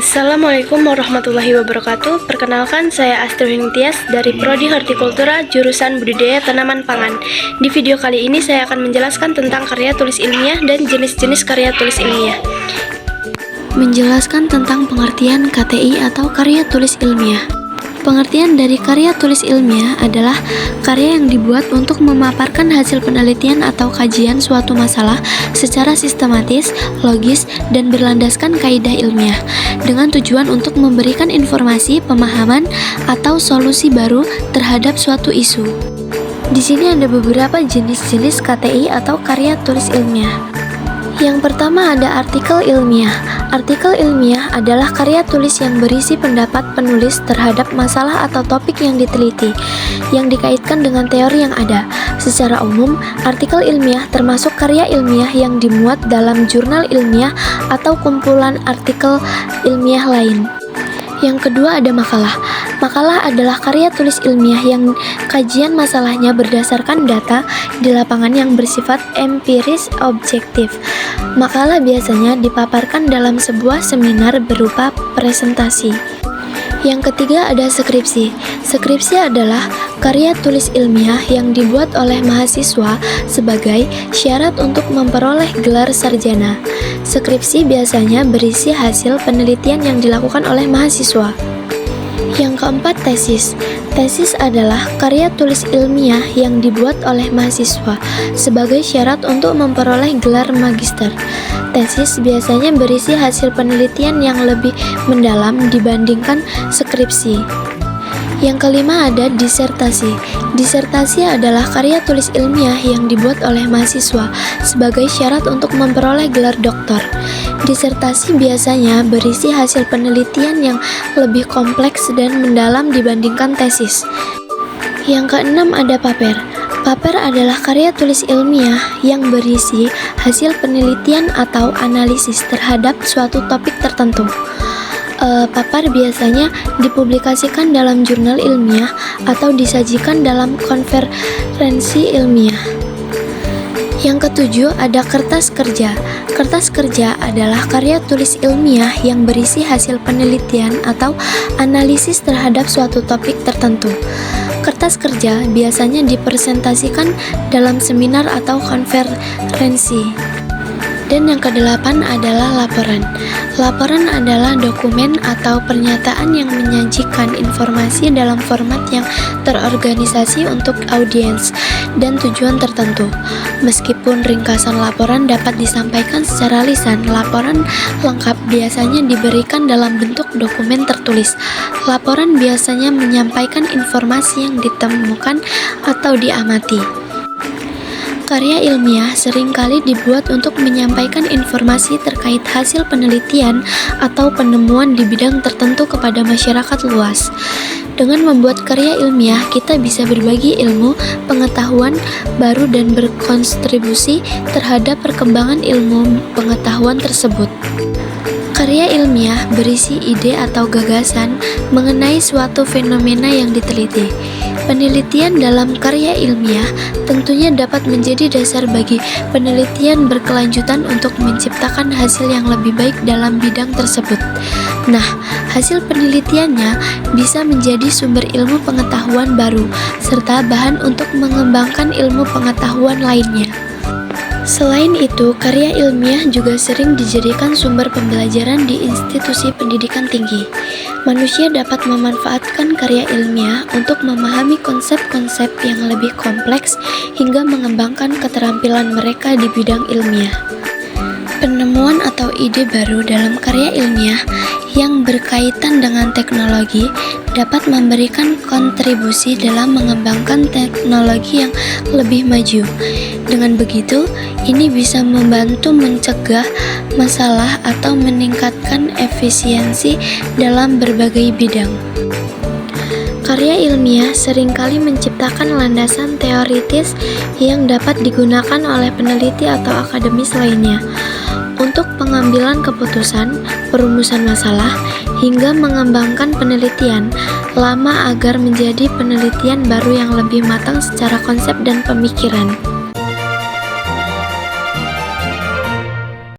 Assalamualaikum warahmatullahi wabarakatuh. Perkenalkan, saya Astrid Tias dari Prodi Hortikultura jurusan Budidaya Tanaman Pangan. Di video kali ini saya akan menjelaskan tentang karya tulis ilmiah dan jenis-jenis karya tulis ilmiah. Menjelaskan tentang pengertian KTI atau karya tulis ilmiah. Pengertian dari karya tulis ilmiah adalah karya yang dibuat untuk memaparkan hasil penelitian atau kajian suatu masalah secara sistematis, logis, dan berlandaskan kaidah ilmiah dengan tujuan untuk memberikan informasi, pemahaman, atau solusi baru terhadap suatu isu. Di sini ada beberapa jenis-jenis KTI atau karya tulis ilmiah. Yang pertama ada artikel ilmiah. Artikel ilmiah adalah karya tulis yang berisi pendapat penulis terhadap masalah atau topik yang diteliti, yang dikaitkan dengan teori yang ada. Secara umum, artikel ilmiah termasuk karya ilmiah yang dimuat dalam jurnal ilmiah atau kumpulan artikel ilmiah lain. Yang kedua ada makalah. Makalah adalah karya tulis ilmiah yang kajian masalahnya berdasarkan data di lapangan yang bersifat empiris objektif. Makalah biasanya dipaparkan dalam sebuah seminar berupa presentasi. Yang ketiga ada skripsi. Skripsi adalah karya tulis ilmiah yang dibuat oleh mahasiswa sebagai syarat untuk memperoleh gelar sarjana. Skripsi biasanya berisi hasil penelitian yang dilakukan oleh mahasiswa. Yang keempat, tesis. Tesis adalah karya tulis ilmiah yang dibuat oleh mahasiswa sebagai syarat untuk memperoleh gelar magister. Tesis biasanya berisi hasil penelitian yang lebih mendalam dibandingkan skripsi. Yang kelima ada disertasi. Disertasi adalah karya tulis ilmiah yang dibuat oleh mahasiswa sebagai syarat untuk memperoleh gelar doktor. Disertasi biasanya berisi hasil penelitian yang lebih kompleks dan mendalam dibandingkan tesis. Yang keenam ada paper. Paper adalah karya tulis ilmiah yang berisi hasil penelitian atau analisis terhadap suatu topik tertentu. Paper biasanya dipublikasikan dalam jurnal ilmiah atau disajikan dalam konferensi ilmiah. Yang ketujuh ada kertas kerja. Kertas kerja adalah karya tulis ilmiah yang berisi hasil penelitian atau analisis terhadap suatu topik tertentu. Kertas kerja biasanya dipresentasikan dalam seminar atau konferensi. Dan yang kedelapan adalah laporan. Laporan adalah dokumen atau pernyataan yang menyajikan informasi dalam format yang terorganisasi untuk audiens dan tujuan tertentu. Meskipun ringkasan laporan dapat disampaikan secara lisan, laporan lengkap biasanya diberikan dalam bentuk dokumen tertulis. Laporan biasanya menyampaikan informasi yang ditemukan atau diamati. Karya ilmiah seringkali dibuat untuk menyampaikan informasi terkait hasil penelitian atau penemuan di bidang tertentu kepada masyarakat luas. Dengan membuat karya ilmiah, kita bisa berbagi ilmu, pengetahuan baru dan berkontribusi terhadap perkembangan ilmu pengetahuan tersebut. Karya ilmiah berisi ide atau gagasan mengenai suatu fenomena yang diteliti. Penelitian dalam karya ilmiah tentunya dapat menjadi dasar bagi penelitian berkelanjutan untuk menciptakan hasil yang lebih baik dalam bidang tersebut. Nah, hasil penelitiannya bisa menjadi sumber ilmu pengetahuan baru serta bahan untuk mengembangkan ilmu pengetahuan lainnya. Selain itu, karya ilmiah juga sering dijadikan sumber pembelajaran di institusi pendidikan tinggi. Manusia dapat memanfaatkan karya ilmiah untuk memahami konsep-konsep yang lebih kompleks hingga mengembangkan keterampilan mereka di bidang ilmiah. Penemuan atau ide baru dalam karya ilmiah yang berkaitan dengan teknologi dapat memberikan kontribusi dalam mengembangkan teknologi yang lebih maju. Dengan begitu, ini bisa membantu mencegah masalah atau meningkatkan efisiensi dalam berbagai bidang. Karya ilmiah seringkali menciptakan landasan teoritis yang dapat digunakan oleh peneliti atau akademis lainnya untuk pengambilan keputusan, perumusan masalah, hingga mengembangkan penelitian lama agar menjadi penelitian baru yang lebih matang secara konsep dan pemikiran.